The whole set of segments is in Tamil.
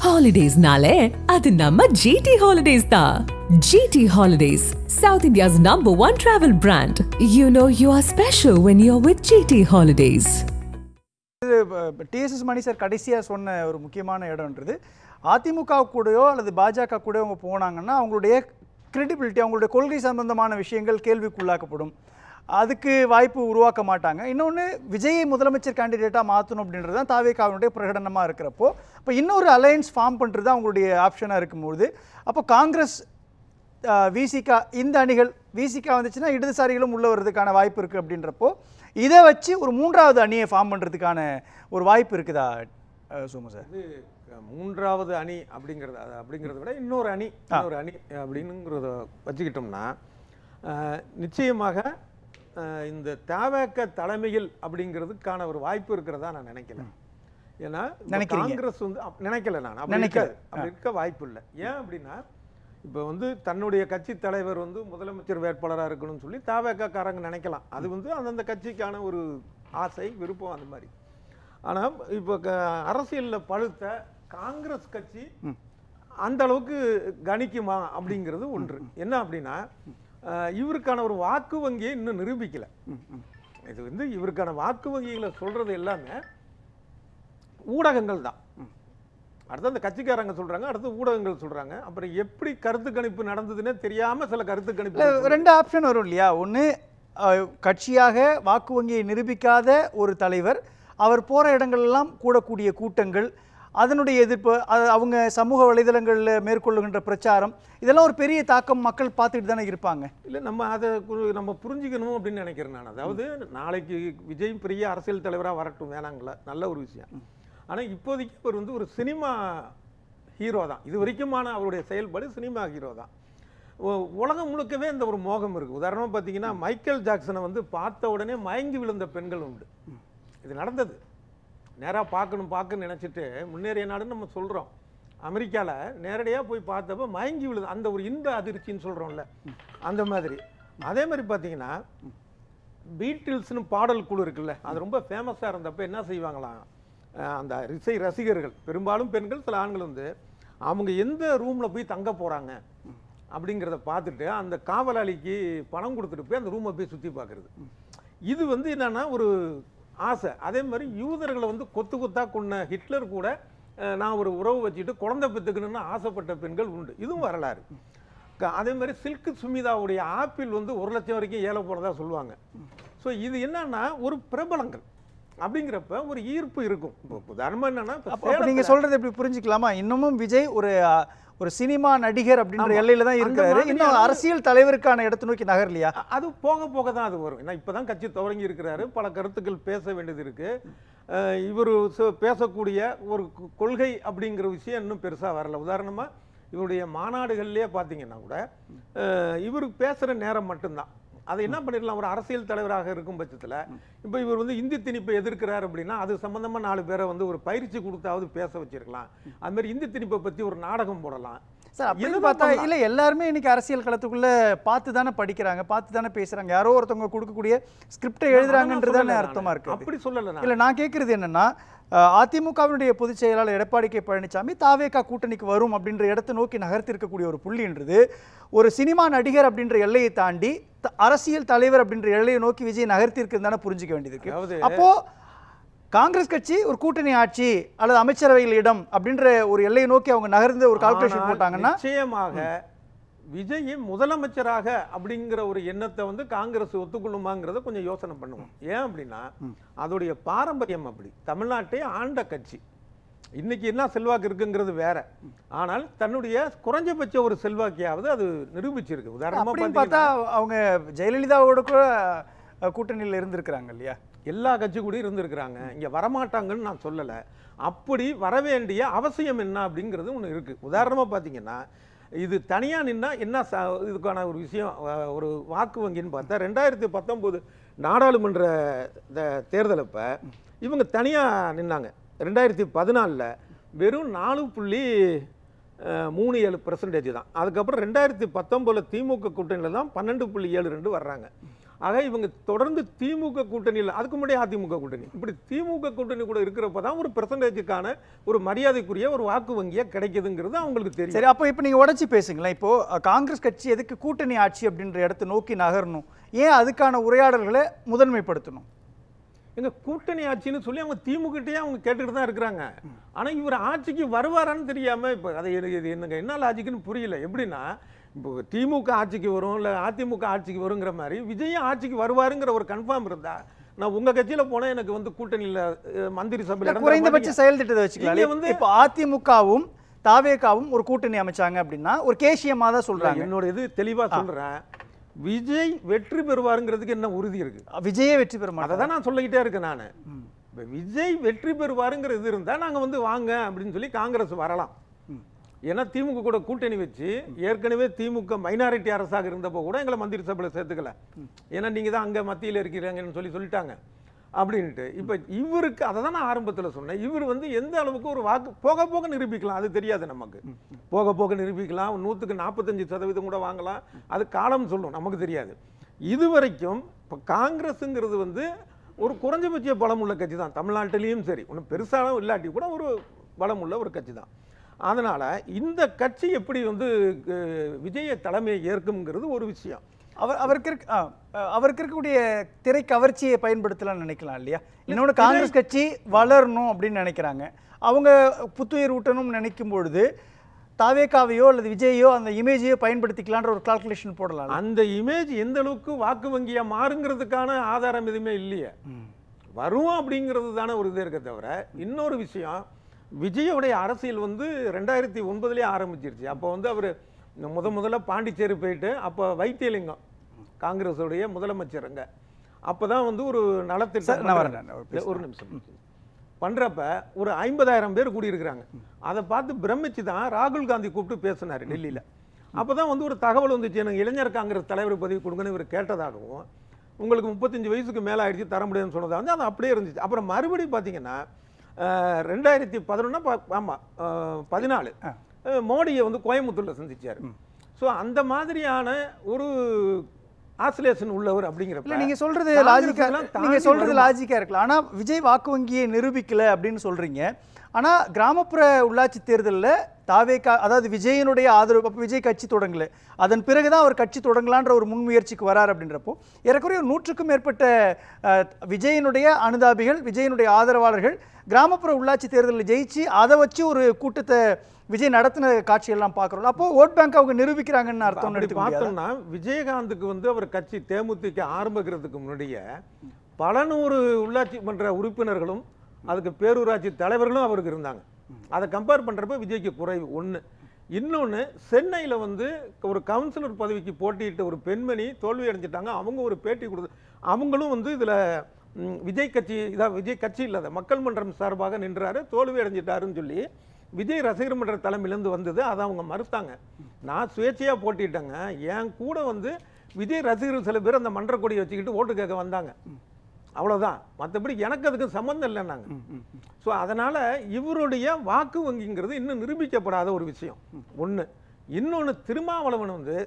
Holidays nale, adu namma GT Holidays da. GT Holidays, South India's #1 travel brand. You know you are special when you're with GT Holidays. TSS Mani sir கடைசியாக சொன்ன ஒரு முக்கியமான இடம்ன்றது அதிமுக கூடயோ அல்லது பாஜக கூடயோ அவங்க போனாங்கன்னா அவங்களுடைய கிரெடிபிலிட்டி, அவங்களுடைய கொள்கை சம்பந்தமான விஷயங்கள் கேள்விக்குள்ளாக்கப்படும். அதுக்கு வாய்ப்பு உருவாக்க மாட்டாங்க. இன்னொன்று, விஜயை முதலமைச்சர் கேண்டிடேட்டாக மாற்றணும் அப்படின்றது தான் தாவேகாவினுடைய பிரகடனமாக இருக்கிறப்போ, இப்போ இன்னொரு அலையன்ஸ் ஃபார்ம் பண்ணுறது அவங்களுடைய ஆப்ஷனாக இருக்கும்போது, அப்போ காங்கிரஸ், விசிகா, இந்த அணிகள், விசிகா வந்துச்சுன்னா இடதுசாரிகளும் உள்ள வர்றதுக்கான வாய்ப்பு இருக்குது. அப்படின்றப்போ இதை வச்சு ஒரு மூன்றாவது அணியை ஃபார்ம் பண்ணுறதுக்கான ஒரு வாய்ப்பு இருக்குதா சோமு சார்? இது மூன்றாவது அணி அப்படிங்கிறத விட இன்னொரு அணி அப்படிங்கிறத வச்சுக்கிட்டோம்னா நிச்சயமாக இந்த தவேக தலைமையில் அப்படிங்கிறதுக்கான ஒரு வாய்ப்பு இருக்கிறதா நான் நினைக்கல. ஏன்னா காங்கிரஸ் வந்து நினைக்கல, நான் அப்படி இருக்க வாய்ப்பு இல்லை. ஏன் அப்படின்னா, இப்போ வந்து தன்னுடைய கட்சி தலைவர் வந்து முதலமைச்சர் வேட்பாளராக இருக்கணும்னு சொல்லி தவேகக்காரங்க நினைக்கலாம். அது வந்து அந்தந்த கட்சிக்கான ஒரு ஆசை, விருப்பம், அந்த மாதிரி. ஆனால் இப்போ அரசியலில் பழுத்த காங்கிரஸ் கட்சி அந்த அளவுக்கு கணிக்குமா அப்படிங்கிறது ஒன்று. என்ன அப்படின்னா, இவருக்கான ஒரு வாக்கு வங்கியை இன்னும் நிரூபிக்கல. இது வந்து இவருக்கான வாக்கு வங்கிகளை சொல்றது எல்லாமே ஊடகங்கள் தான். அடுத்து அந்த கட்சிக்காரங்க சொல்றாங்க, அடுத்து ஊடகங்கள் சொல்றாங்க. அப்புறம் எப்படி கருத்து கணிப்பு நடந்ததுன்னே தெரியாம சில கருத்து கணிப்பு. ரெண்டு ஆப்ஷன் வரும் இல்லையா? ஒன்று, கட்சியாக வாக்கு வங்கியை நிரூபிக்காத ஒரு தலைவர், அவர் போற இடங்கள்லாம் கூடக்கூடிய கூட்டங்கள், அதனுடைய எதிர்ப்பு, அவங்க சமூக வலைதளங்களில் மேற்கொள்ளுகின்ற பிரச்சாரம், இதெல்லாம் ஒரு பெரிய தாக்கம் மக்கள் பார்த்துட்டு தானே இருப்பாங்க. இல்லை, நம்ம புரிஞ்சுக்கணும் அப்படின்னு நினைக்கிறேன் நான். அதாவது நாளைக்கு விஜய் பெரிய அரசியல் தலைவராக வரட்டும், வேணாங்களா, நல்ல ஒரு விஷயம். ஆனால் இப்போதைக்கு அவர் வந்து ஒரு சினிமா ஹீரோ தான். இது வரைக்குமான அவருடைய செயல்பாடு சினிமா ஹீரோ தான். உலகம் முழுக்கவே இந்த ஒரு மோகம் இருக்குது. உதாரணமாக பார்த்தீங்கன்னா, மைக்கேல் ஜாக்சனை வந்து பார்த்த உடனே மயங்கி விழுந்த பெண்கள் உண்டு. இது நடந்தது. நேராக பார்க்கணும்னு நினச்சிட்டு முன்னேறிய நாடுன்னு நம்ம சொல்கிறோம். அமெரிக்காவில் நேரடியாக போய் பார்த்தப்ப மயங்கி விழுது. அந்த ஒரு இன்ப அதிர்ச்சின்னு சொல்கிறோம்ல, அந்த மாதிரி. அதே மாதிரி பார்த்தீங்கன்னா, பீட்டில்ஸ்னு பாடல் குழு இருக்குல்ல, அது ரொம்ப ஃபேமஸாக இருந்தப்போ என்ன செய்வாங்களாம், அந்த இசை ரசிகர்கள், பெரும்பாலும் பெண்கள், சில ஆண்கள் வந்து அவங்க எந்த ரூமில் போய் தங்க போகிறாங்க அப்படிங்கிறத பார்த்துட்டு அந்த காவலாளிக்கு பணம் கொடுத்துட்டு போய் அந்த ரூமை போய் சுற்றி பார்க்குறது. இது வந்து என்னென்னா ஒரு ஆசை. அதே மாதிரி யூதர்களை வந்து கொத்து கொத்தா கொண்ட ஹிட்லர் கூட நான் ஒரு உறவு வச்சுட்டு குழந்தை பெற்றுக்கணும்னு ஆசைப்பட்ட பெண்கள் உண்டு. இதுவும் வரலாறு. அதே மாதிரி சில்க் சுமிதாவுடைய ஆப்பிள் வந்து 1 லட்சம் வரைக்கும் ஏல போனதா சொல்லுவாங்க. ஸோ இது என்னன்னா ஒரு பிரபலங்கள் அப்படிங்கிறப்ப ஒரு ஈர்ப்பு இருக்கும். இப்போ உதாரணமாக என்னன்னா, நீங்க சொல்றது எப்படி புரிஞ்சுக்கலாமா? இன்னமும் விஜய் ஒரு சினிமா நடிகர் அப்படின்ற எல்லையில தான் இருக்காரு. இன்னும் அரசியல் தலைவருக்கான இடத்தை நோக்கி நகரலையா? அது போக போக தான் அது வரும். ஏன்னா இப்பதான் கட்சி தொடங்கி இருக்கிறாரு, பல கருத்துக்கள் பேச வேண்டியது இருக்கு. இவர் பேசக்கூடிய ஒரு கொள்கை அப்படிங்கிற விஷயம் இன்னும் பெருசா வரல. உதாரணமா இவருடைய மாநாடுகள்லயே பாத்தீங்கன்னா கூட இவருக்கு பேசுற நேரம் மட்டும்தான். அதை என்ன பண்ணிடலாம், ஒரு அரசியல் தலைவராக இருக்கும் பட்சத்தில் இப்போ இவர் வந்து இந்தி திணிப்பை எதிர்க்கிறார் அப்படின்னா அது சம்பந்தமாக 4 பேரை வந்து ஒரு பயிற்சி கொடுத்தாவது பேச வச்சிருக்கலாம். அது மாதிரி இந்தி திணிப்பை பற்றி ஒரு நாடகம் போடலாம். சார், அப்படின்னு பார்த்தா இல்லை, எல்லாருமே இன்னைக்கு அரசியல் களத்துக்குள்ளே பார்த்து தானே படிக்கிறாங்க, பார்த்து தானே பேசுகிறாங்க. யாரோ ஒருத்தவங்க கொடுக்கக்கூடிய ஸ்கிரிப்டை எழுதுறாங்கன்றதானே அர்த்தமாக இருக்குது. அப்படி சொல்லலை. இல்லை, நான் கேட்குறது என்னென்னா, அதிமுகவினுடைய பொதுச் செயலாளர் எடப்பாடி கே பழனிசாமி தாவேகா கூட்டணிக்கு வரும் அப்படின்ற இடத்தை நோக்கி நகர்த்தி இருக்கக்கூடிய ஒரு புள்ளின்றது ஒரு சினிமா நடிகர் அப்படின்ற எல்லையை தாண்டி அரசியல் தலைவர் அப்படின்ற எல்லையை நோக்கி விஜய் நகர்த்தி இருக்குன்னு தானே புரிஞ்சுக்க வேண்டியது இருக்கு. அப்போ காங்கிரஸ் கட்சி ஒரு கூட்டணி ஆட்சி அல்லது அமைச்சரவையில் இடம் அப்படின்ற ஒரு எல்லையை நோக்கி அவங்க நகர்ந்து ஒரு கால்குலேஷன் போட்டாங்கன்னா நிச்சயமாக விஜய் முதலமைச்சராக அப்படிங்கிற ஒரு எண்ணத்தை வந்து காங்கிரஸ் ஒத்துக்கொள்ளுமாங்கிறத கொஞ்சம் யோசனை பண்ணுவோம். ஏன் அப்படின்னா, அதோடைய பாரம்பரியம் அப்படி. தமிழ்நாட்டை ஆண்ட கட்சி இன்னைக்கு என்ன செல்வாக்கு இருக்குங்கிறது வேற. ஆனால் தன்னுடைய குறைஞ்சபட்ச ஒரு செல்வாக்கையாவது அது நிரூபிச்சிருக்கு. உதாரணமா பார்த்தா அவங்க ஜெயலலிதாவோட கூட கூட்டணியில் இருந்திருக்கிறாங்க இல்லையா? எல்லா கட்சி கூட இருந்திருக்கிறாங்க. இங்க வரமாட்டாங்கன்னு நான் சொல்லலை. அப்படி வரவேண்டிய அவசியம் என்ன அப்படிங்கிறது ஒன்று இருக்கு. உதாரணமா பார்த்தீங்கன்னா, இது தனியாக நின்னா என்ன இதுக்கான ஒரு விஷயம், ஒரு வாக்கு வங்கின்னு பார்த்தா 2019 நாடாளுமன்ற தேர்தலப்ப இவங்க தனியாக நின்னாங்க. 2014 வெறும் 4.37% தான். அதுக்கப்புறம் 2019 திமுக கூட்டணியில் தான் 12.72 வர்றாங்க. ஆக இவங்க தொடர்ந்து திமுக கூட்டணியில், அதுக்கு முன்னாடி அதிமுக கூட்டணி, இப்படி திமுக கூட்டணி கூட இருக்கிறப்ப தான் ஒரு பெர்சன்டேஜுக்கான ஒரு மரியாதைக்குரிய ஒரு வாக்கு வங்கியா கிடைக்குதுங்கிறது அவங்களுக்கு தெரியும். சரி, அப்போ இப்போ நீங்க உடைச்சு பேசுங்களேன். இப்போ காங்கிரஸ் கட்சி எதுக்கு கூட்டணி ஆட்சி அப்படின்ற இடத்தை நோக்கி நகரணும்? ஏன் அதுக்கான உரையாடல்களை முதன்மைப்படுத்தணும்? எங்க கூட்டணி ஆட்சின்னு சொல்லி அவங்க திமுகட்டையே அவங்க கேட்டுட்டு தான் இருக்கிறாங்க. ஆனா இவர் ஆட்சிக்கு வருவாரான்னு தெரியாம இப்ப அதை என்னங்க என்ன லாஜிக்குன்னு புரியல. எப்படின்னா இப்போ திமுக ஆட்சிக்கு வரும் இல்ல அதிமுக ஆட்சிக்கு வருங்கிற மாதிரி விஜயும் ஆட்சிக்கு வருவாருங்கிற ஒரு கன்ஃபார்ம் இருந்தா நான் உங்க கட்சியில போனா எனக்கு வந்து கூட்டணியில மந்திரி சபையில குறைந்தபட்ச செயல் திட்டத்தை வச்சுக்கலாம். வந்து இப்போ அதிமுகவும் தாவேகாவும் ஒரு கூட்டணி அமைச்சாங்க அப்படின்னா ஒரு கேசியமா தான் சொல்றாங்க. என்னோட இது தெளிவா சொல்றேன், விஜய் வெற்றி பெறுவாருங்கிறதுக்கு என்ன உறுதி இருக்கு? விஜயே வெற்றி பெற மாட்டார். அதை தான் நான் சொல்லிக்கிட்டே இருக்கேன். நான் விஜய் வெற்றி பெறுவாருங்கிற இது இருந்தா நாங்க வந்து வாங்க அப்படின்னு சொல்லி காங்கிரஸ் வரலாம். ஏன்னா திமுக கூட கூட்டணி வச்சு ஏற்கனவே திமுக மைனாரிட்டி அரசாக இருந்தப்போ கூட எங்களை மந்திரி சபையில் சேர்த்துக்கல. ஏன்னா நீங்க தான் அங்க மத்தியில் இருக்கிறீங்கன்னு சொல்லிட்டாங்க அப்படின்ட்டு. இப்ப இவருக்கு அதை தான் நான் ஆரம்பத்தில் சொன்னேன், இவர் வந்து எந்த அளவுக்கு ஒரு வாக்கு போக போக நிரூபிக்கலாம், அது தெரியாது நமக்கு. போக போக நிரூபிக்கலாம், 100க்கு 45% கூட வாங்கலாம், அது காலம் சொல்லும், நமக்கு தெரியாது. இதுவரைக்கும் இப்போ காங்கிரஸுங்கிறது வந்து ஒரு குறைஞ்சபட்ச பலம் உள்ள கட்சி தான் தமிழ்நாட்டிலையும். சரி, ஒன்றும் பெருசாலும் இல்லாட்டி கூட ஒரு பலம் உள்ள ஒரு கட்சி தான். அதனால இந்த கட்சி எப்படி வந்து விஜய தலைமையை ஏற்கும்ங்கிறது ஒரு விஷயம். அவருக்கு இருக்கக்கூடிய திரை கவர்ச்சியை பயன்படுத்தலாம்னு நினைக்கலாம் இல்லையா? இன்னொன்று காங்கிரஸ் கட்சி வளரணும் அப்படின்னு நினைக்கிறாங்க. அவங்க புத்துயிர் ஊட்டணும்னு நினைக்கும் பொழுது தாவேகாவையோ அல்லது விஜயோ அந்த இமேஜையோ பயன்படுத்திக்கலான்ற ஒரு கால்குலேஷன் போடலாம். அந்த இமேஜ் எந்த அளவுக்கு வாக்கு வங்கியா மாறுங்கிறதுக்கான ஆதாரம் எதுவுமே இல்லையே. வரும் அப்படிங்கிறது தானே ஒரு இது இருக்க தவிர. இன்னொரு விஷயம், விஜயோடைய அரசியல் வந்து 2009 ஆரம்பிச்சிருச்சு. அப்போ வந்து அவர் முதல்ல பாண்டிச்சேரி போயிட்டு அப்போ வைத்தியலிங்கம் காங்கிரஸுடைய முதலமைச்சருங்க. அப்போதான் வந்து ஒரு நலத்திட்டம் ஒரு நிமிஷம் பண்றப்ப ஒரு 50,000 பேர் கூடியிருக்கிறாங்க. அதை பார்த்து பிரமிச்சு தான் ராகுல் காந்தி கூப்பிட்டு பேசினார் டெல்லியில். அப்போதான் வந்து ஒரு தகவல் வந்துச்சு, எனக்கு இளைஞர் காங்கிரஸ் தலைவர் பதவி கொடுங்கன்னு இவர் கேட்டதாகவும், உங்களுக்கு 35 வயசுக்கு மேலே ஆயிடுச்சு தர முடியும்னு சொன்னதாக வந்து அது அப்படியே இருந்துச்சு. அப்புறம் மறுபடியும் பார்த்தீங்கன்னா 2011 ஆமாம் 14 மோடியை வந்து கோயம்புத்தூரில் சந்திச்சார். ஸோ அந்த மாதிரியான ஒரு ஆசிலேஷன் உள்ளவர் அப்படிங்கிறப்ப நீங்க சொல்றது லாஜிக்கா இருக்கலாம். ஆனா விஜய் வாக்கு வங்கியை நிரூபிக்கல அப்படின்னு சொல்றீங்க. ஆனா கிராமப்புற உள்ளாட்சி தேர்தலில் தாவேகா, அதாவது விஜயனுடைய ஆதரவு, அப்போ விஜய் கட்சி தொடங்கல, அதன் பிறகுதான் அவர் கட்சி தொடங்கலான்ற ஒரு முன்முயற்சிக்கு வரார். அப்படின்றப்போ ஏறக்குறைய 100க்கும் மேற்பட்ட விஜயனுடைய அனுதாபிகள், விஜயனுடைய ஆதரவாளர்கள் கிராமப்புற உள்ளாட்சி தேர்தலில் ஜெயிச்சு அதை வச்சு ஒரு கூட்டத்தை விஜய் நடத்தின காட்சியெல்லாம் பார்க்குறோம். அப்போ ஓட் பேங்க் அவங்க நிரூபிக்கிறாங்கன்னு அர்த்தம். பார்த்தோம்னா விஜயகாந்துக்கு வந்து அவர் கட்சி தேமுதிக ஆரம்பிக்கிறதுக்கு முன்னாடியே பல நூறு உள்ளாட்சி மன்ற உறுப்பினர்களும் அதுக்கு பேரூராட்சி தலைவர்களும் அவருக்கு இருந்தாங்க. அதை கம்பேர் பண்ணுறப்ப விஜய்க்கு குறைவு ஒன்று. இன்னொன்று, சென்னையில் வந்து ஒரு கவுன்சிலர் பதவிக்கு போட்டியிட்ட ஒரு பெண்மணி தோல்வி அடைஞ்சிட்டாங்க. அவங்க ஒரு பேட்டி கொடுத்து அவங்களும் வந்து இதில் விஜய் கட்சி இதான் விஜய் கட்சி இல்லாத மக்கள் மன்றம் சார்பாக நின்றாரு, தோல்வி அடைஞ்சிட்டாருன்னு சொல்லி விஜய் ரசிகர் மன்ற தலைமையிலேருந்து வந்தது. அதை அவங்க மறுத்தாங்க. நான் சுயேட்சையாக போட்டிட்டேங்க, என் கூட வந்து விஜய் ரசிகர்கள் சில பேர் அந்த மன்ற கொடியை வச்சுக்கிட்டு ஓட்டு கேட்க வந்தாங்க, அவ்வளோதான். மற்றபடி எனக்கு அதுக்கு சம்மந்தம் இல்லைன்னாங்க. ஸோ அதனால் இவருடைய வாக்கு வங்கிங்கிறது இன்னும் நிரூபிக்கப்படாத ஒரு விஷயம் ஒன்று. இன்னொன்று, திருமாவளவன் வந்து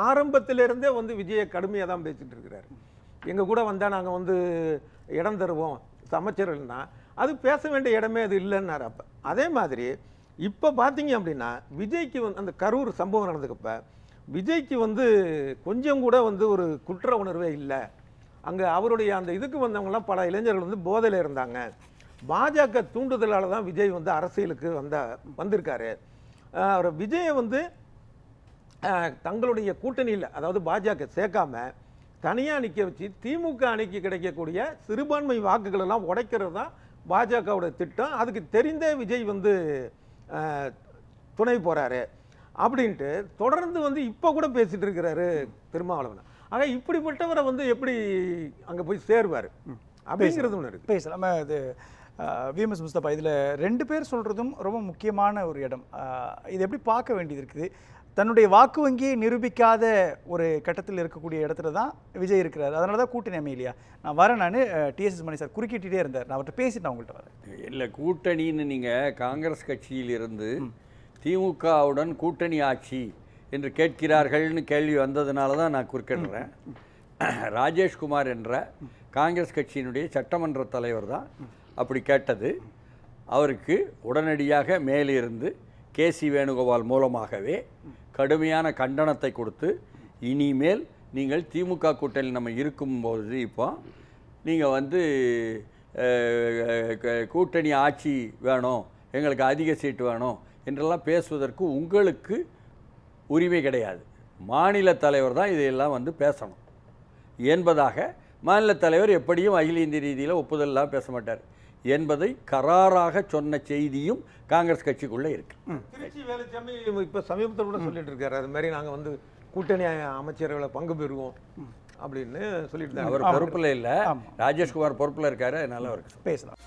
ஆரம்பத்திலிருந்தே வந்து விஜயை கடுமையாக தான் பேசிட்டு இருக்கிறார். எங்கள் கூட வந்தால் நாங்கள் வந்து இடம் தருவோம் அமைச்சர்கள்னா அது பேச வேண்டிய இடமே அது இல்லைன்னாரு. அப்போ அதே மாதிரி இப்போ பார்த்தீங்க அப்படின்னா விஜய்க்கு வந்து அந்த கரூர் சம்பவம் நடந்ததுக்கப்ப விஜய்க்கு வந்து கொஞ்சம் கூட வந்து ஒரு குற்ற உணர்வே இல்லை. அங்கே அவருடைய அந்த இதுக்கு வந்தவங்கலாம் பல இளைஞர்கள் வந்து போதையில் இருந்தாங்க. பாஜக தூண்டுதலால் தான் விஜய் வந்து அரசியலுக்கு வந்திருக்காரு. அவர் விஜயை வந்து தங்களுடைய கூட்டணியில், அதாவது பாஜக சேர்க்காம தனியாக நிற்க வச்சு திமுக அணிக்கு கிடைக்கக்கூடிய சிறுபான்மை வாக்குகள் எல்லாம் உடைக்கிறது தான் பாஜகவோட திட்டம். அதுக்கு தெரிந்தே விஜய் வந்து துணை போறாரு அப்படின்ட்டு தொடர்ந்து வந்து இப்போ கூட பேசிட்டு இருக்கிறாரு திருமாவளவன். ஆக இப்படிப்பட்டவரை வந்து எப்படி அங்கே போய் சேருவார் அப்படிங்கிறது ஒன்று இருக்கு. பேசலாம். இது விஎம்எஸ் முஸ்தபா, இதில் 2 பேர் சொல்கிறதும் ரொம்ப முக்கியமான ஒரு இடம். இது எப்படி பார்க்க வேண்டியது இருக்குது? தன்னுடைய வாக்கு வங்கியை நிரூபிக்காத ஒரு கட்டத்தில் இருக்கக்கூடிய இடத்துல தான் விஜய் இருக்கிறார். அதனால தான் கூட்டணி அமையலையா? நான் வரேன். நான் டிஎஸ்எஸ் மணி சார் குறுக்கிட்டே இருந்தார், நான் அவர்கிட்ட பேசிட்டு நான் உங்கள்கிட்ட வரேன். இல்லை, கூட்டணின்னு நீங்கள் காங்கிரஸ் கட்சியிலிருந்து திமுகவுடன் கூட்டணி ஆட்சி என்று கேட்கிறார்கள்னு கேள்வி வந்ததுனால தான் நான் குறுக்கிடுறேன். ராஜேஷ்குமார் என்ற காங்கிரஸ் கட்சியினுடைய சட்டமன்ற தலைவர் தான் அப்படி கேட்டது. அவருக்கு உடனடியாக மேலிருந்து கேசி வேணுகோபால் மூலமாகவே கடுமையான கண்டனத்தை கொடுத்து, இனிமேல் நீங்கள் திமுக கூட்டணியில் நம்ம இருக்கும்போது இப்போ நீங்கள் வந்து கூட்டணி ஆட்சி வேணும், எங்களுக்கு அதிக சீட்டு வேணும் என்றெல்லாம் பேசுவதற்கு உங்களுக்கு உரிமை கிடையாது. மாநில தலைவர் தான் இதையெல்லாம் வந்து பேசணும் என்பதாக, மாநில தலைவர் எப்படியும் அகில இந்திய ரீதியில் ஒப்புதல்லாம் பேச மாட்டார் என்பதை கராராக சொன்ன செய்தியும் காங்கிரஸ் கட்சிக்குள்ளே இருக்கு. திருச்சி வேலுச்சாமி இப்போ சமீபத்தில் கூட சொல்லிட்டு இருக்காரு, அது மாதிரி நாங்கள் வந்து கூட்டணி அமைச்சர்களை பங்கு பெறுவோம் அப்படின்னு சொல்லிட்டு அவர் பொறுப்பில் இல்லை, ராஜேஷ்குமார் பொறுப்பில் இருக்காரு, அதனால அவருக்கு பேசலாம்.